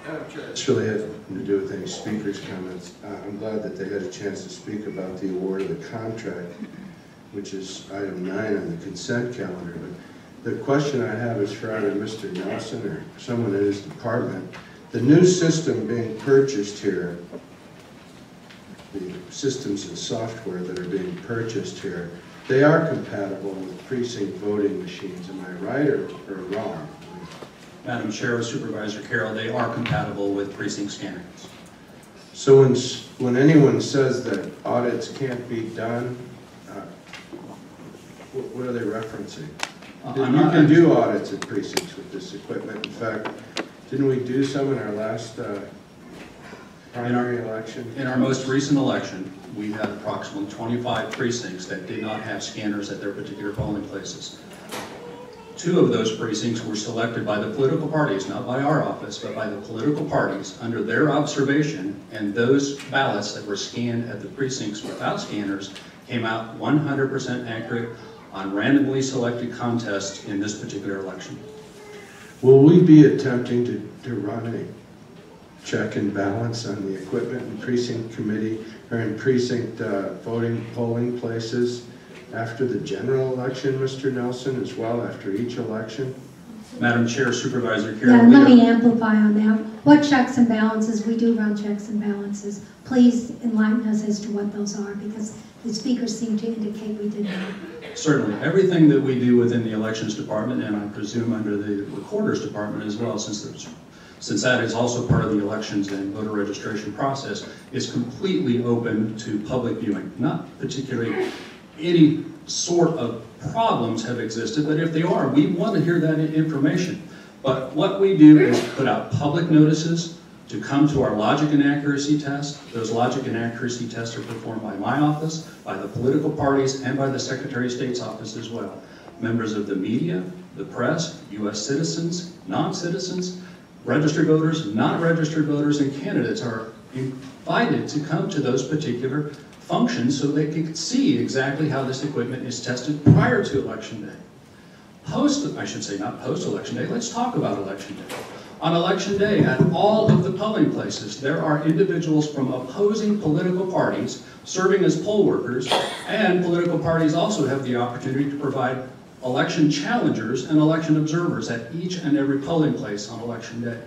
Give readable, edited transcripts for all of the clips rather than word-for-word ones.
This really had nothing to do with any speakers' comments. I'm glad that they had a chance to speak about the award of the contract, which is item 9 on the consent calendar. But the question I have is for either Mr. Nelson or someone in his department. The new system being purchased here, the systems and software that are being purchased here, they are compatible with precinct voting machines. Am I right or wrong? Madam Chair, Supervisor Carroll, they are compatible with precinct standards. So when anyone says that audits can't be done, what are they referencing? You can do audits at precincts with this equipment. In fact, didn't we do some in our last primary election? In our most recent election, we had approximately 25 precincts that did not have scanners at their particular polling places. 2 of those precincts were selected by the political parties, not by our office, but by the political parties under their observation, and those ballots that were scanned at the precincts without scanners came out 100% accurate on randomly selected contests in this particular election. Will we be attempting to run a check and balance on the equipment in precinct committee or in precinct voting polling places after the general election, Mr. Nelson, as well after each election? Madam Chair, Supervisor Carroll. Yeah, let me amplify on that. What checks and balances? We do run checks and balances. Please enlighten us as to what those are, because the speakers seem to indicate we did not. Certainly. Everything that we do within the elections department, and I presume under the recorder's department as well, since that is also part of the elections and voter registration process, is completely open to public viewing. Not particularly any sort of problems have existed, but if they are, we want to hear that information. But what we do is put out public notices to come to our logic and accuracy test. Those logic and accuracy tests are performed by my office, by the political parties, and by the Secretary of State's office as well. Members of the media, the press, U.S. citizens, non-citizens, registered voters, not registered voters, and candidates are invited to come to those particular functions so they can see exactly how this equipment is tested prior to Election Day. I should say not post-Election Day, let's talk about Election Day. On Election Day, at all of the polling places, there are individuals from opposing political parties serving as poll workers, and political parties also have the opportunity to provide election challengers and election observers at each and every polling place on Election Day.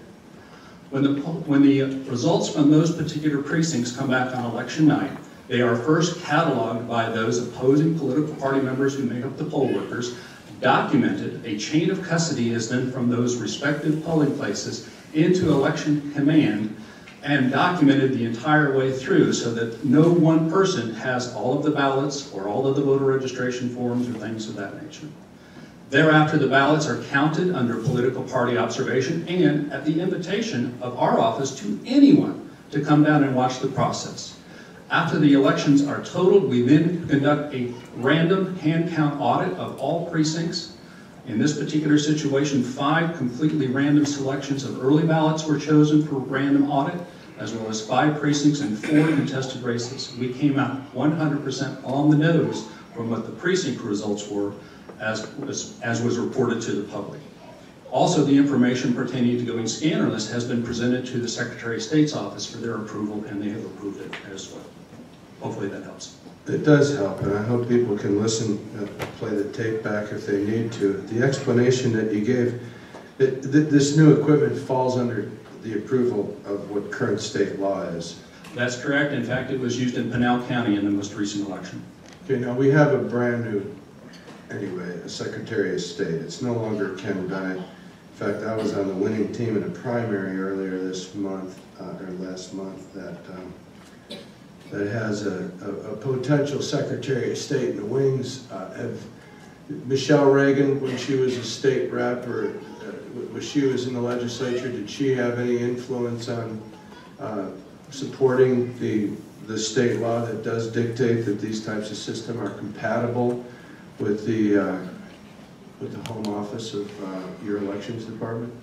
When the results from those particular precincts come back on election night, they are first cataloged by those opposing political party members who make up the poll workers, documented. A chain of custody is then from those respective polling places into election command and documented the entire way through so that no one person has all of the ballots or all of the voter registration forms or things of that nature. Thereafter, the ballots are counted under political party observation and at the invitation of our office to anyone to come down and watch the process. After the elections are totaled, we then conduct a random hand count audit of all precincts. In this particular situation, 5 completely random selections of early ballots were chosen for random audit, as well as 5 precincts and 4 contested races. We came out 100% on the nose from what the precinct results were, as was reported to the public. Also, the information pertaining to going scannerless has been presented to the Secretary of State's office for their approval, and they have approved it as well. Hopefully that helps. It does help, and I hope people can listen, play the tape back if they need to. The explanation that you gave, this new equipment falls under the approval of what current state law is. That's correct. In fact, it was used in Pinal County in the most recent election. Okay, now we have a brand new, anyway, a Secretary of State. It's no longer Ken Bennett. In fact, I was on the winning team in a primary earlier this month, or last month, that has a potential Secretary of State in the wings. Michelle Reagan, when she was a state rep, or when she was in the legislature, did she have any influence on supporting the state law that does dictate that these types of systems are compatible with the home office of your elections department?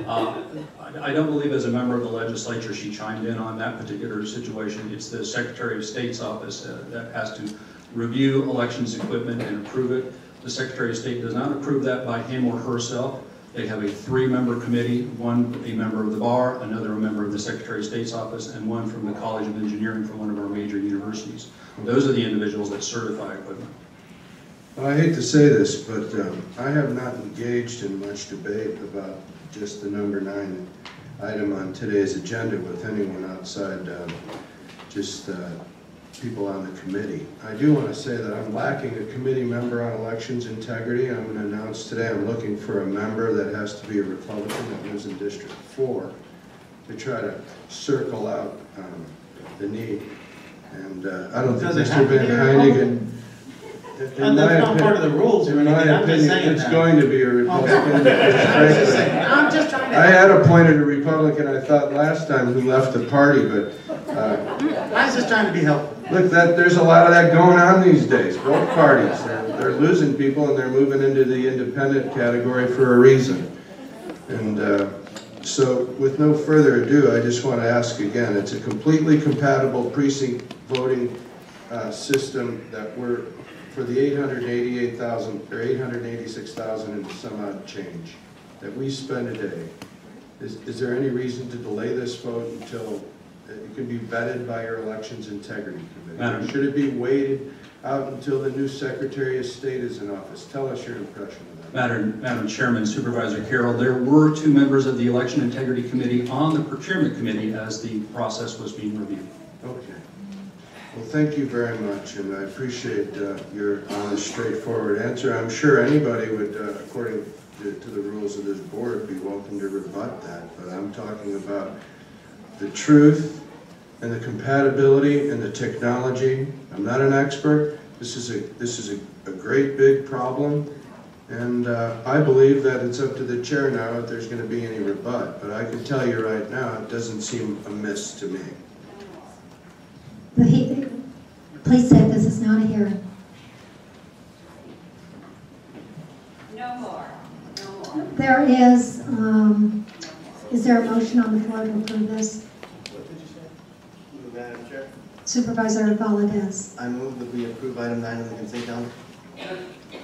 I don't believe as a member of the legislature she chimed in on that particular situation. It's the Secretary of State's office that has to review elections equipment and approve it. The Secretary of State does not approve that by him or herself. They have a 3-member committee, one a member of the bar, another a member of the Secretary of State's office, and one from the College of Engineering from one of our major universities. Those are the individuals that certify equipment. Well, I hate to say this, but I have not engaged in much debate about just the number 9 item on today's agenda with anyone outside just people on the committee. I do want to say that I'm lacking a committee member on elections integrity. I'm going to announce today I'm looking for a member that has to be a Republican that lives in District 4 to try to circle out the need. And I don't think Mr. Van Heinigen, that's not part of the rules or anything. I'm just saying it's going to be a Republican. Okay. I'm just trying to. I had appointed a Republican, I thought last time, who left the party, but I was just trying to be helpful. look, there's a lot of that going on these days. Both parties, they're losing people and they're moving into the independent category for a reason. And so, with no further ado, I just want to ask again. It's a completely compatible precinct voting system that we're for the 888,000 or 886,000 and some odd change that we spend a day. Is there any reason to delay this vote until it can be vetted by your Elections Integrity Committee? Or should it be waited out until the new Secretary of State is in office? Tell us your impression of that. Madam Chairman, Supervisor Carroll, there were 2 members of the Election Integrity Committee on the Procurement Committee as the process was being reviewed. Okay. Well, thank you very much, and I appreciate your honest, straightforward answer. I'm sure anybody would, according to the rules of this board, be welcome to rebut that, but I'm talking about the truth and the compatibility and the technology. I'm not an expert. This is a great big problem, and I believe that it's up to the chair now if there's going to be any rebut, but I can tell you right now it doesn't seem amiss to me. Please say this is not a hearing. No more. No more. There is there a motion on the floor to approve this? What did you say? Madam Chair? Supervisor Valdez. I move that we approve item 9 on the consent calendar.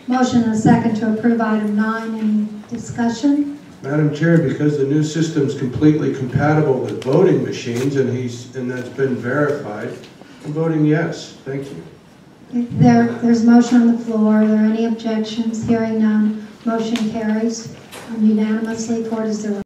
Motion and a second to approve item 9. Any discussion? Madam Chair, because the new system's completely compatible with voting machines and that's been verified, I'm voting yes. Thank you. There's a motion on the floor. Are there any objections? Hearing none, motion carries unanimously 4-0.